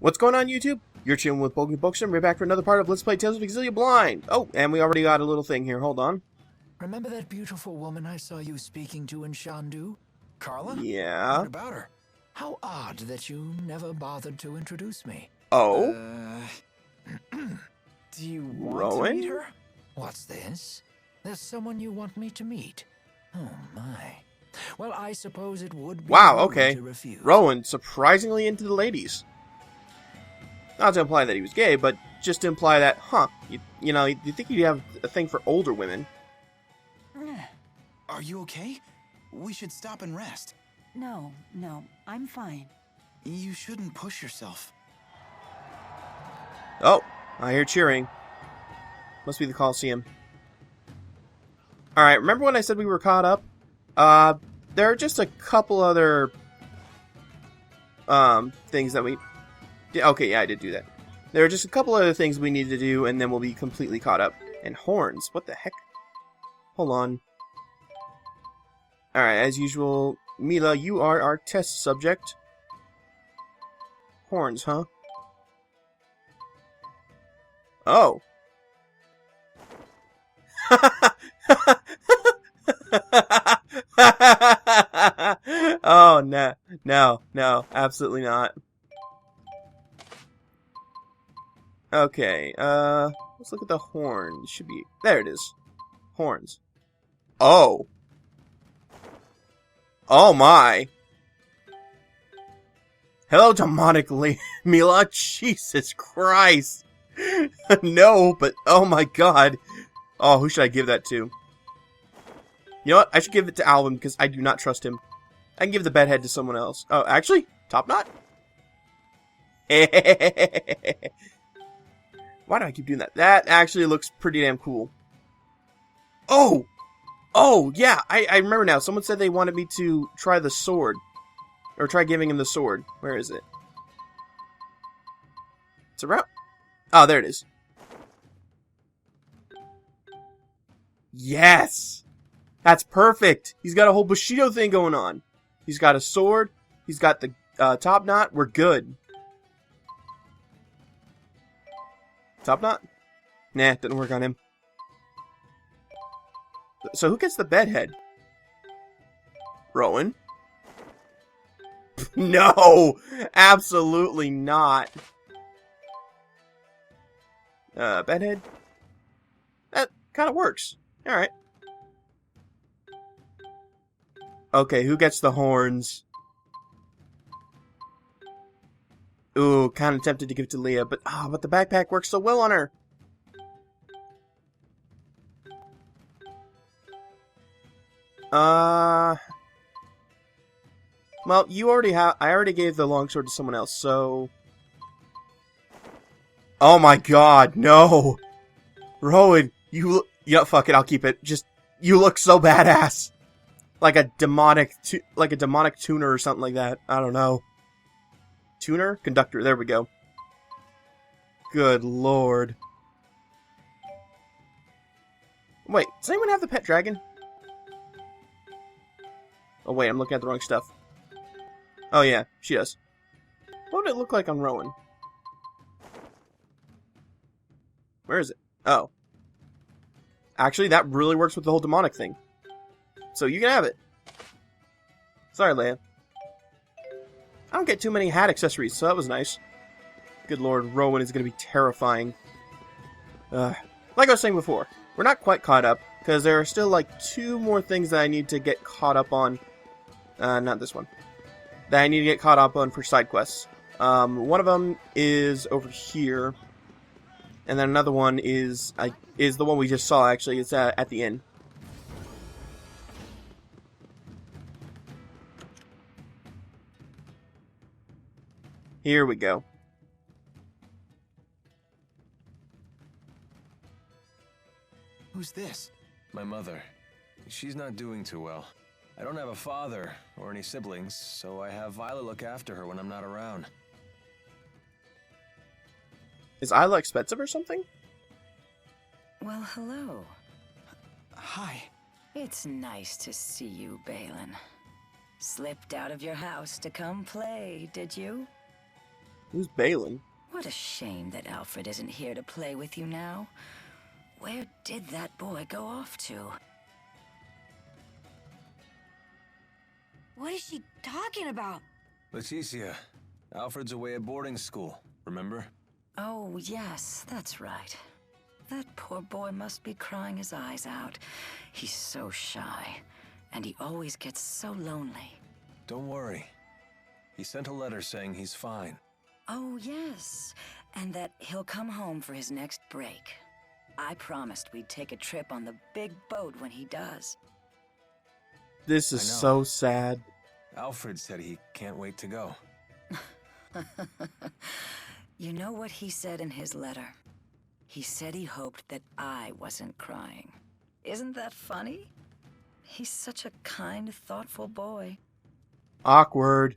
What's going on, YouTube? You're chilling with Poking Bookstore. We're back for another part of Let's Play Tales of Xillia Blind. Oh, and we already got a little thing here. Hold on. Remember that beautiful woman I saw you speaking to in Shandu? Carla? Yeah. What about her? How odd that you never bothered to introduce me. Oh? Do you want Rowan? to meet her? What's this? There's someone you want me to meet. Oh my. Well, I suppose it would be Wow, rude okay. to refuse. Rowan, surprisingly into the ladies. Not to imply that he was gay, but just to imply that, you know, you think you'd have a thing for older women. Are you okay? We should stop and rest. No, I'm fine. You shouldn't push yourself. Oh, I hear cheering. Must be the Coliseum. Alright, remember when I said we were caught up? There are just a couple other things that we... Okay, yeah, I did do that. There are just a couple other things we need to do, and then we'll be completely caught up. And horns, what the heck? Hold on. Alright, as usual, Milla, you are our test subject. Horns, huh? Oh. Oh, no, absolutely not. Okay, let's look at the horn. It should be... There it is. Horns. Oh. Oh my. Hello, demonic Milla. Jesus Christ. No, but oh my god. Oh, who should I give that to? You know what? I should give it to Alvin because I do not trust him. I can give the bedhead to someone else. Oh, actually? Top knot? Why do I keep doing that? That actually looks pretty damn cool. Oh! Oh, yeah, I remember now. Someone said they wanted me to try the sword. Or try giving him the sword. Where is it? It's around... Oh, there it is. Yes! That's perfect! He's got a whole Bushido thing going on. He's got a sword. He's got the top knot. We're good. Top knot? Nah, didn't work on him. So who gets the bedhead? Rowan? No! Absolutely not. Bedhead? That kind of works. Alright. Okay, who gets the horns? Ooh, kind of tempted to give it to Leah, but but the backpack works so well on her. Well, you already have. I already gave the longsword to someone else, so. Oh my God, no, Rowan, you. Yeah, fuck it, I'll keep it. Just you look so badass, like a demonic tuner or something like that. I don't know. Tuner? Conductor, there we go. Good lord. Wait, does anyone have the pet dragon? Oh wait, I'm looking at the wrong stuff. Oh yeah, she does. What would it look like on Rowan? Where is it? Oh. Actually, that really works with the whole demonic thing. So you can have it. Sorry, Leia. I don't get too many hat accessories, so that was nice. Good lord, Rowan is going to be terrifying. Like I was saying before, we're not quite caught up, because there are still like 2 more things that I need to get caught up on. Not this one. That I need to get caught up on for side quests. One of them is over here. And then another one is the one we just saw, actually. It's at the inn. Here we go. Who's this? My mother. She's not doing too well. I don't have a father or any siblings, so I have Violet look after her when I'm not around. Is Isla expensive or something? Well, hello. Hi. It's nice to see you, Balin. Slipped out of your house to come play, did you? Who's Balin? What a shame that Alfred isn't here to play with you now. Where did that boy go off to? What is she talking about? Leticia, Alfred's away at boarding school, remember? Oh, yes, that's right. That poor boy must be crying his eyes out. He's so shy, and he always gets so lonely. Don't worry. He sent a letter saying he's fine. Oh, yes, and that he'll come home for his next break. I promised we'd take a trip on the big boat when he does. This is I know. so sad. Alfred said he can't wait to go. You know what he said in his letter? He said he hoped that I wasn't crying. Isn't that funny? He's such a kind, thoughtful boy. Awkward.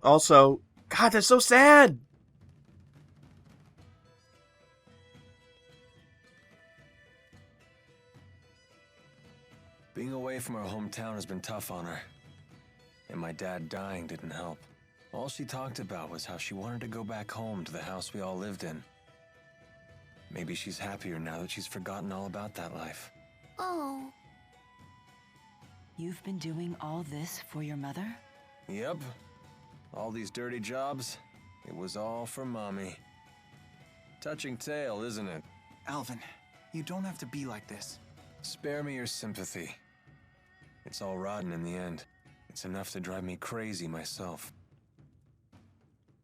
Also, God, that's so sad. Being away from her hometown has been tough on her. And my dad dying didn't help. All she talked about was how she wanted to go back home to the house we all lived in. Maybe she's happier now that she's forgotten all about that life. Oh. You've been doing all this for your mother? Yep. All these dirty jobs, it was all for Mommy. Touching tale, isn't it? Alvin, you don't have to be like this. Spare me your sympathy. It's all rotten in the end. It's enough to drive me crazy myself.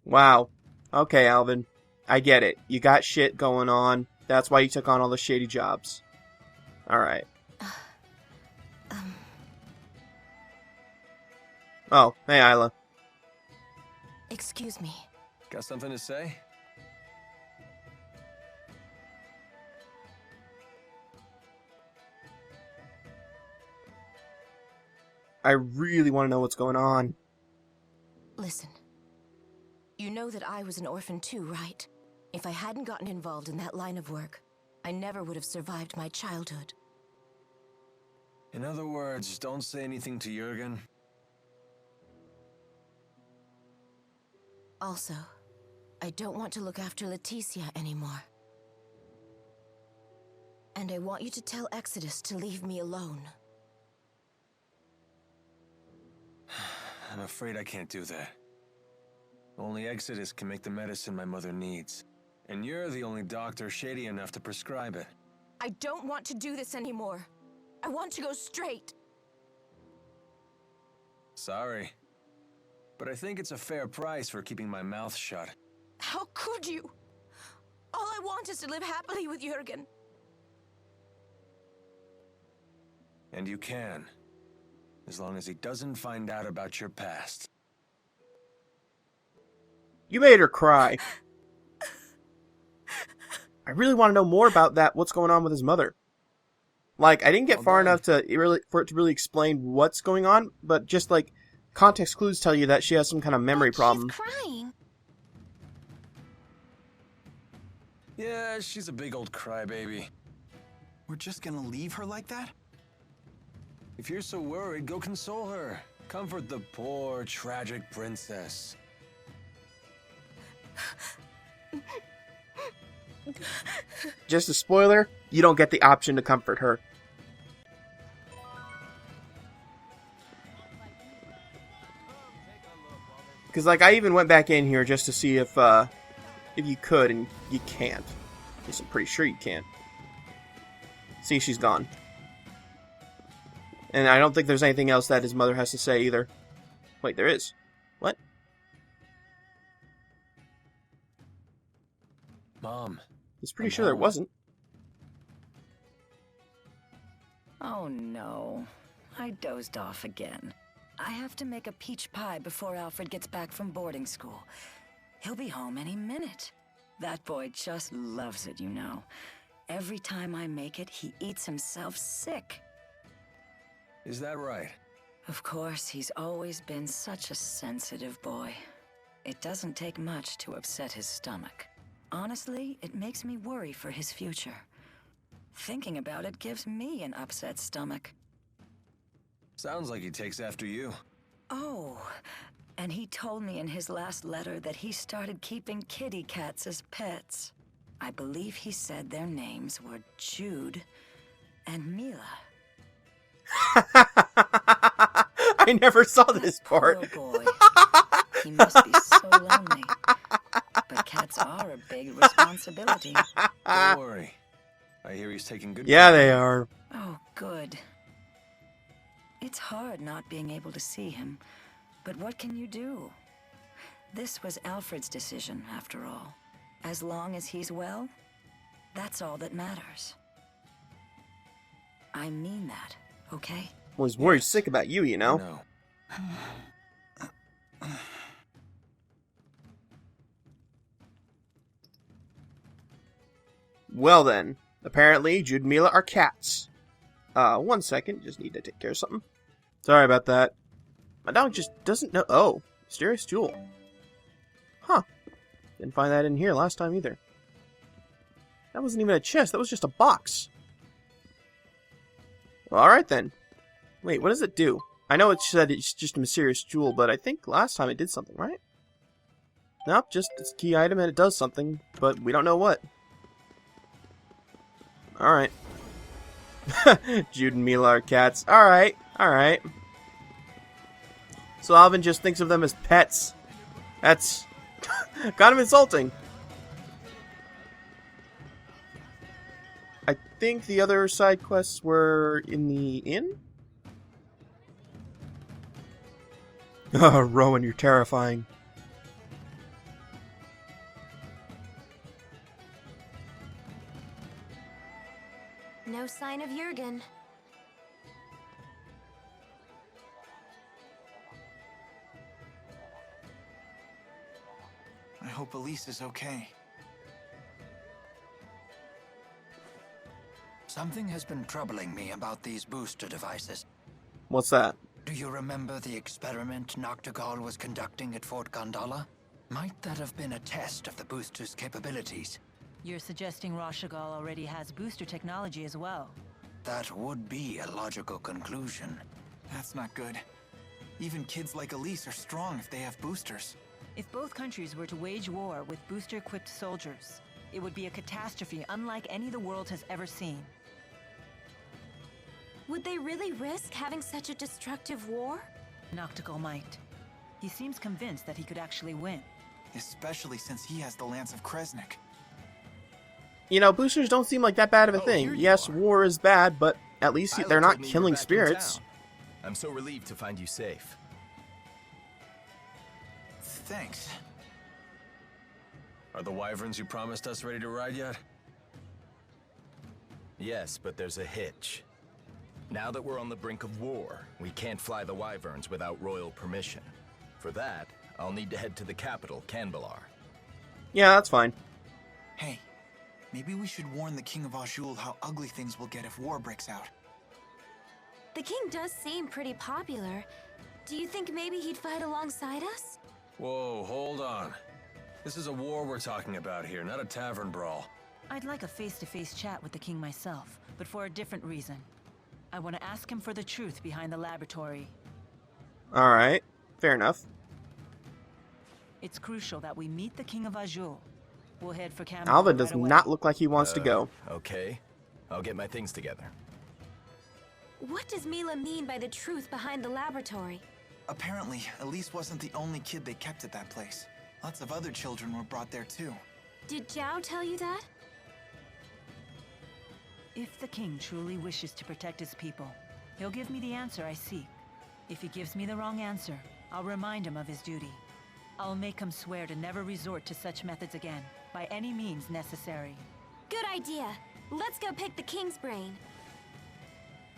Wow. Okay, Alvin. I get it. You got shit going on. That's why you took on all the shady jobs. Alright. Oh, hey, Isla. Excuse me. Got something to say? I really want to know what's going on. Listen. You know that I was an orphan too, right? If I hadn't gotten involved in that line of work, I never would have survived my childhood. In other words, don't say anything to Jurgen. Also, I don't want to look after Leticia anymore. And I want you to tell Exodus to leave me alone. I'm afraid I can't do that. Only Exodus can make the medicine my mother needs. And you're the only doctor shady enough to prescribe it. I don't want to do this anymore. I want to go straight. Sorry. But I think it's a fair price for keeping my mouth shut. How could you? All I want is to live happily with Jurgen. And you can. As long as he doesn't find out about your past. You made her cry. I really want to know more about that. What's going on with his mother? Like, I didn't get far enough to for it to really explain what's going on, but just like context clues tell you that she has some kind of memory problem. She's crying. Yeah, she's a big old crybaby. We're just gonna leave her like that? If you're so worried, go console her. Comfort the poor, tragic princess. Just a spoiler, you don't get the option to comfort her. Because, like, I even went back in here just to see if you could, and you can't. At least I'm pretty sure you can't. See, she's gone. And I don't think there's anything else that his mother has to say either. Wait, there is. What? Mom. I was pretty sure there wasn't. Oh no, I dozed off again. I have to make a peach pie before Alfred gets back from boarding school. He'll be home any minute. That boy just loves it, you know. Every time I make it, he eats himself sick. Is that right? Of course, he's always been such a sensitive boy. It doesn't take much to upset his stomach. Honestly, it makes me worry for his future. Thinking about it gives me an upset stomach. Sounds like he takes after you. Oh, And he told me in his last letter that he started keeping kitty cats as pets. I believe he said their names were Jude and Milla. I never saw this part. Poor boy. He must be so lonely. But cats are a big responsibility. Don't worry. I hear he's taking good Yeah, care. they are. Oh, good. It's hard not being able to see him, but what can you do? This was Alfred's decision, after all. As long as he's well, that's all that matters. I mean that, okay? Well, he's worried sick about you, you know? No. Well then, apparently Jude and Milla are cats. 1 second, just need to take care of something. Sorry about that. My dog just doesn't know. Oh, mysterious jewel. Huh. Didn't find that in here last time either. That wasn't even a chest, that was just a box. Well, alright then. Wait, what does it do? I know it said it's just a mysterious jewel, but I think last time it did something, right? Nope, just it's a key item and it does something, but we don't know what. Alright. Jude and Milla are cats. Alright, alright. So Alvin just thinks of them as pets. That's kind of insulting. I think the other side quests were in the inn? Oh, Rowan, you're terrifying. No sign of Jurgen. I hope Elise is okay. Something has been troubling me about these booster devices. What's that? Do you remember the experiment Noctigal was conducting at Fort Gondola? Might that have been a test of the booster's capabilities? You're suggesting Rashagal already has booster technology as well. That would be a logical conclusion. That's not good. Even kids like Elise are strong if they have boosters. If both countries were to wage war with booster-equipped soldiers, it would be a catastrophe unlike any the world has ever seen. Would they really risk having such a destructive war? Noctigal might. He seems convinced that he could actually win. Especially since he has the Lance of Kresnik. You know, boosters don't seem like that bad of a Oh, thing. here you Yes, are. war is bad, but at least Isla they're not told me you were killing back in spirits. town. I'm so relieved to find you safe. Thanks. Are the wyverns you promised us ready to ride yet? Yes, but there's a hitch. Now that we're on the brink of war, we can't fly the wyverns without royal permission. For that, I'll need to head to the capital, Canbelar. Yeah, that's fine. Hey, maybe we should warn the King of Azul how ugly things will get if war breaks out. The king does seem pretty popular. Do you think maybe he'd fight alongside us? Whoa, hold on. This is a war we're talking about here, not a tavern brawl. I'd like a face-to-face chat with the king myself, but for a different reason. I want to ask him for the truth behind the laboratory. Alright, fair enough. It's crucial that we meet the King of Azul. We'll head for Canberra Alvin does right away. not look like he wants to go. Okay. I'll get my things together. What does Milla mean by the truth behind the laboratory? Apparently, Elise wasn't the only kid they kept at that place. Lots of other children were brought there too. Did Zhao tell you that? If the king truly wishes to protect his people, he'll give me the answer I seek. If he gives me the wrong answer, I'll remind him of his duty. I'll make him swear to never resort to such methods again, by any means necessary. Good idea. Let's go pick the king's brain.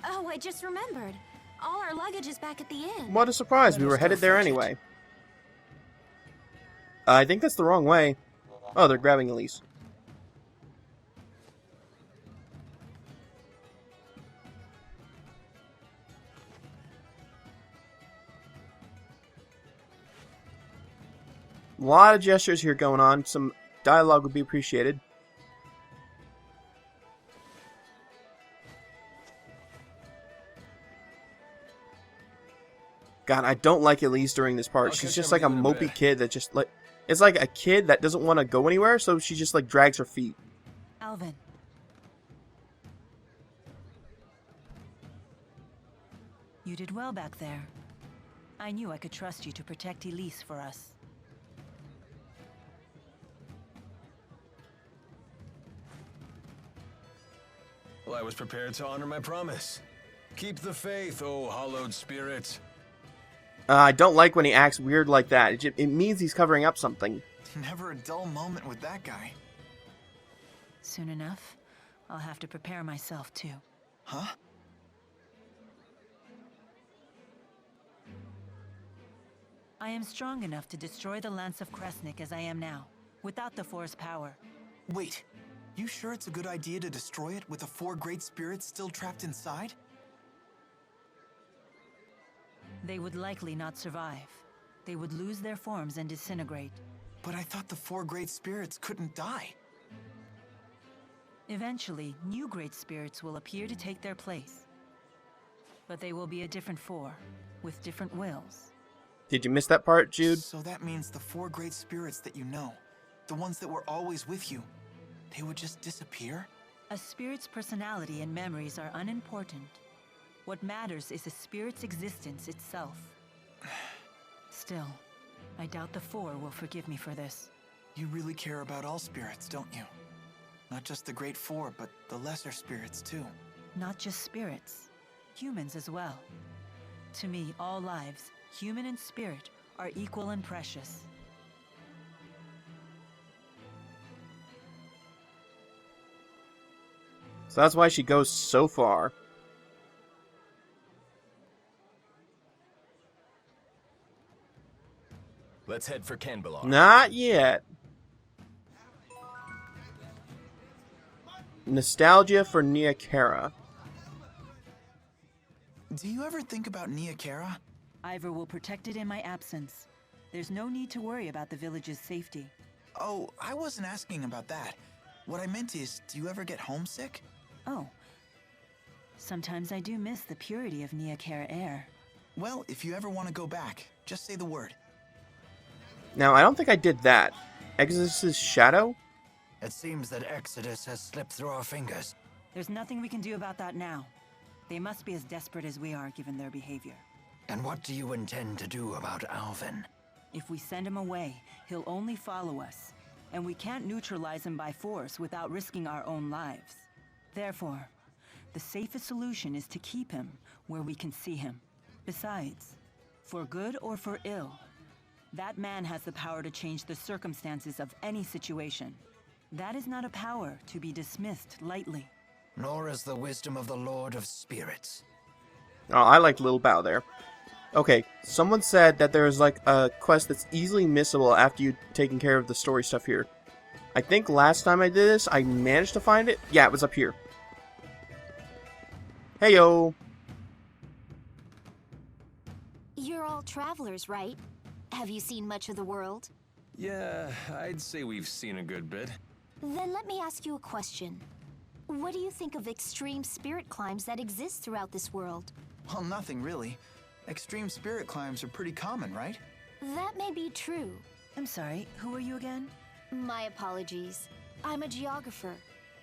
Oh, I just remembered. All our luggage is back at the inn. What a surprise, we Let were us headed go there fetch it. anyway. I think that's the wrong way. Oh, they're grabbing Elise. A lot of gestures here going on. Some dialogue would be appreciated. God, I don't like Elise during this part. I'll She's catch just like a everything in a mopey bit. kid that just like... It's like a kid that doesn't want to go anywhere, so she just like drags her feet. Alvin. You did well back there. I knew I could trust you to protect Elise for us. Well, I was prepared to honor my promise. Keep the faith, oh hallowed spirits. I don't like when he acts weird like that. It means he's covering up something. Never a dull moment with that guy. Soon enough, I'll have to prepare myself too. Huh? I am strong enough to destroy the Lance of Kresnik as I am now, without the Force power. Wait, you sure it's a good idea to destroy it with the 4 great spirits still trapped inside? They would likely not survive. They would lose their forms and disintegrate. But I thought the 4 great spirits couldn't die. Eventually, new great spirits will appear to take their place. But they will be a different 4, with different wills. Did you miss that part, Jude? So that means the 4 great spirits that you know, the ones that were always with you, they would just disappear? A spirit's personality and memories are unimportant. What matters is a spirit's existence itself. Still, I doubt the 4 will forgive me for this. You really care about all spirits, don't you? Not just the great 4, but the lesser spirits too. Not just spirits, humans as well. To me, all lives, human and spirit, are equal and precious. So that's why she goes so far. Let's head for Canbelar. Not yet. Nostalgia for Nia Cara. Do you ever think about Nia Cara? Ivor will protect it in my absence. There's no need to worry about the village's safety. Oh, I wasn't asking about that. What I meant is, do you ever get homesick? Oh. Sometimes I do miss the purity of Nia Cara air. Well, if you ever want to go back, just say the word. Now, I don't think I did that. Exodus's shadow? It seems that Exodus has slipped through our fingers. There's nothing we can do about that now. They must be as desperate as we are, given their behavior. And what do you intend to do about Alvin? If we send him away, he'll only follow us. And we can't neutralize him by force without risking our own lives. Therefore, the safest solution is to keep him where we can see him. Besides, for good or for ill, that man has the power to change the circumstances of any situation. That is not a power to be dismissed lightly. Nor is the wisdom of the Lord of Spirits. Oh, I liked Little Bow there. Okay, someone said that there's like a quest that's easily missable after you've taken care of the story stuff here. I think last time I did this, I managed to find it. Yeah, it was up here. Heyo! You're all travelers, right? Have you seen much of the world? Yeah, I'd say we've seen a good bit. Then let me ask you a question. What do you think of extreme spirit climbs that exist throughout this world? Well, nothing really. Extreme spirit climbs are pretty common, right? That may be true. I'm sorry, who are you again? My apologies. I'm a geographer.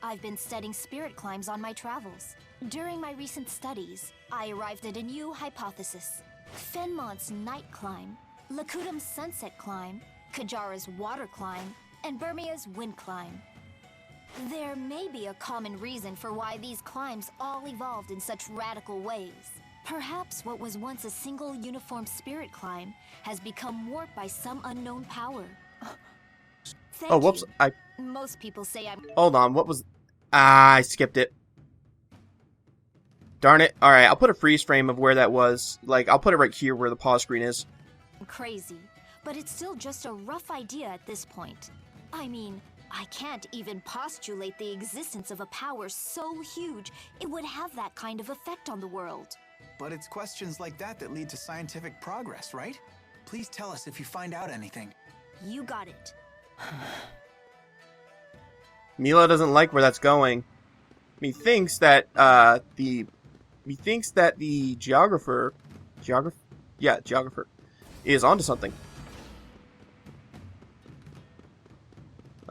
I've been studying spirit climbs on my travels. During my recent studies, I arrived at a new hypothesis. Fenmont's night climb, Lakudam's sunset climb, Kajara's water climb, and Burmia's wind climb. There may be a common reason for why these climbs all evolved in such radical ways. Perhaps what was once a single uniform spirit climb has become warped by some unknown power. Thank Oh, whoops. you. Most people say I'm Hold on, what was... Ah, I skipped it. Darn it. Alright, I'll put a freeze frame of where that was. Like, I'll put it right here where the pause screen is. crazy, but it's still just a rough idea at this point. I mean, I can't even postulate the existence of a power so huge it would have that kind of effect on the world. But it's questions like that that lead to scientific progress, right? Please tell us if you find out anything. You got it. Milla doesn't like where that's going. Methinks that the geographer yeah, geographer, is onto something.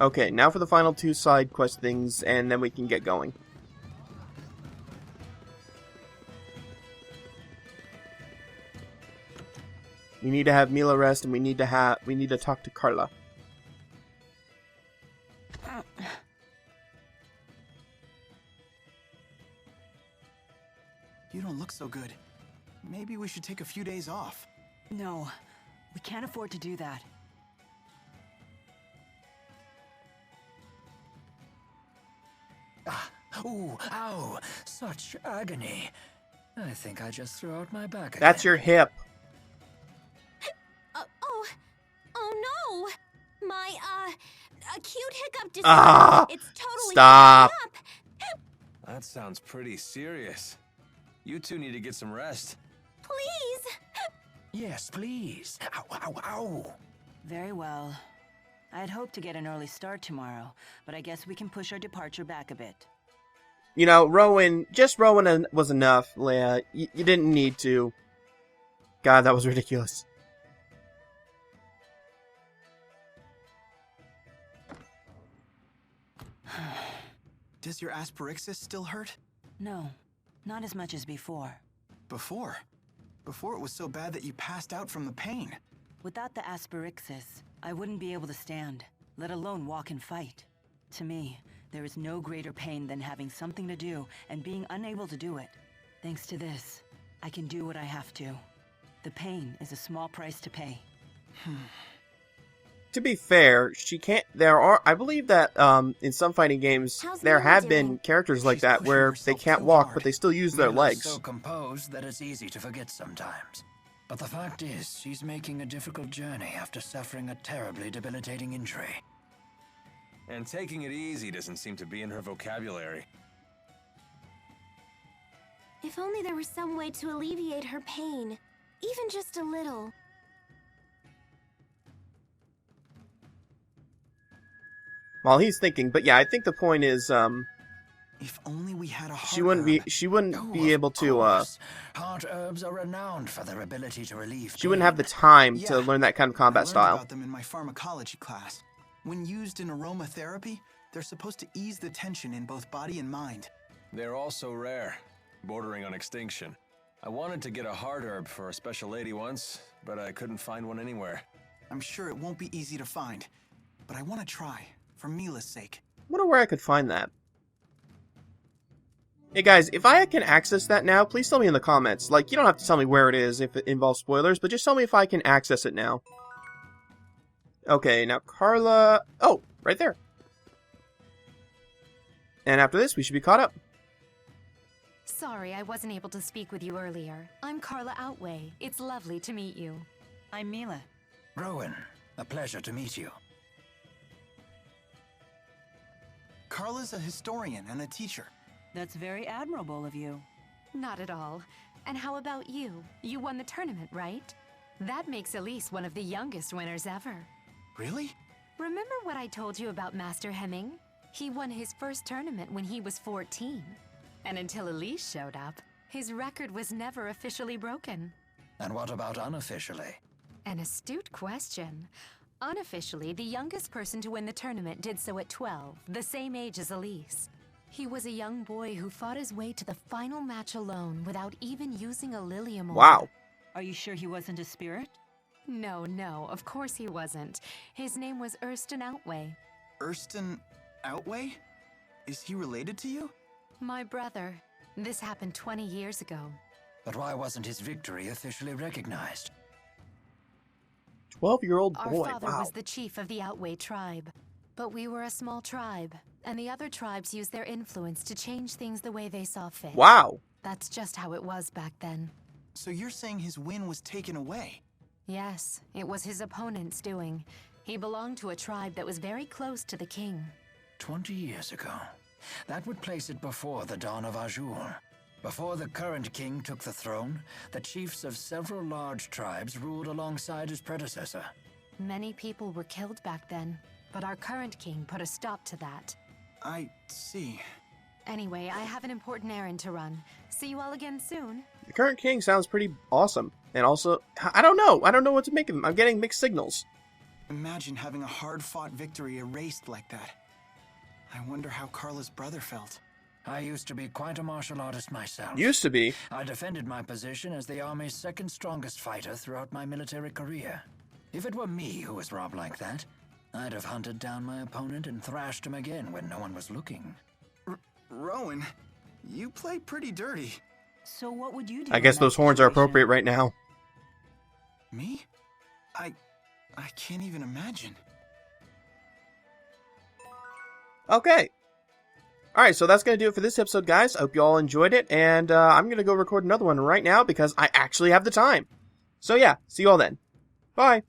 Okay, now for the final 2 side quest things, and then we can get going. We need to have Milla rest, and we need to talk to Carla. You don't look so good. Maybe we should take a few days off. No, we can't afford to do that. Ooh, ow! Such agony. I think I just threw out my back again. That's your hip. Oh no! My, acute hiccup disorder. Ah! It's totally Stop. up. That sounds pretty serious. You two need to get some rest. Please! Yes, please. Ow, ow, ow! Very well. I'd hoped to get an early start tomorrow, but I guess we can push our departure back a bit. You know, Rowan was enough, Leia. You didn't need to. God, that was ridiculous. Does your asperixis still hurt? No, not as much as before. Before? Before it was so bad that you passed out from the pain. Without the asperixis, I wouldn't be able to stand, let alone walk and fight. To me, there is no greater pain than having something to do and being unable to do it. Thanks to this, I can do what I have to. The pain is a small price to pay. To be fair, she can't. I believe that in some fighting games How's there Milla have doing? been characters like She's that pushing where herself they can't too walk, hard. but they still use their Milla's legs. so composed that it's easy to forget sometimes. But the fact is, she's making a difficult journey after suffering a terribly debilitating injury. And taking it easy doesn't seem to be in her vocabulary. If only there was some way to alleviate her pain. Even just a little. While he's thinking, but yeah, I think the point is, If only we had a heart she wouldn't Oh, be of able to, course. Heart herbs are renowned for their ability to relieve she wouldn't have the pain. time Yeah, to learn that kind of I combat learned style. about them in my pharmacology class. When used in aromatherapy, they're supposed to ease the tension in both body and mind. They're also rare, bordering on extinction. I wanted to get a heart herb for a special lady once, but I couldn't find one anywhere. I'm sure it won't be easy to find, but I want to try, for Milla's sake. Wonder where I could find that. Hey guys, if I can access that now, please tell me in the comments. Like, you don't have to tell me where it is if it involves spoilers, but just tell me if I can access it now. Okay, now Carla... Oh, right there. And after this, we should be caught up. Sorry, I wasn't able to speak with you earlier. I'm Carla Outway. It's lovely to meet you. I'm Milla. Rowan, a pleasure to meet you. Carla's a historian and a teacher. That's very admirable of you. Not at all. And how about you? You won the tournament, right? That makes Elise one of the youngest winners ever. Really? Remember what I told you about Master Hemming? He won his first tournament when he was 14. And until Elise showed up, his record was never officially broken. And what about unofficially? An astute question. Unofficially, the youngest person to win the tournament did so at 12, the same age as Elise. He was a young boy who fought his way to the final match alone without even using a Lilium orb. Wow. Are you sure he wasn't a spirit? No, of course he wasn't. His name was Erston Outway. Erston Outway? Is he related to you? My brother. This happened 20 years ago. But why wasn't his victory officially recognized? 12-year-old Our boy, father wow. was the chief of the Outway tribe. But we were a small tribe, and the other tribes used their influence to change things the way they saw fit. Wow. That's just how it was back then. So you're saying his win was taken away? Yes, it was his opponent's doing. He belonged to a tribe that was very close to the king. 20 years ago. That would place it before the dawn of Azure. Before the current king took the throne, the chiefs of several large tribes ruled alongside his predecessor. Many people were killed back then, but our current king put a stop to that. I see. Anyway, I have an important errand to run. See you all again soon. The current king sounds pretty awesome. And also, I don't know. I don't know what to make of him. I'm getting mixed signals. Imagine having a hard-fought victory erased like that. I wonder how Carla's brother felt. I used to be quite a martial artist myself. Used to be. I defended my position as the army's second strongest fighter throughout my military career. If it were me who was robbed like that, I'd have hunted down my opponent and thrashed him again when no one was looking. Rowan, you play pretty dirty. So what would you do? I guess those horns are appropriate right now. Me? I can't even imagine. Okay. Alright, so that's going to do it for this episode, guys. I hope you all enjoyed it, and I'm going to go record another one right now because I actually have the time. So yeah, see you all then. Bye.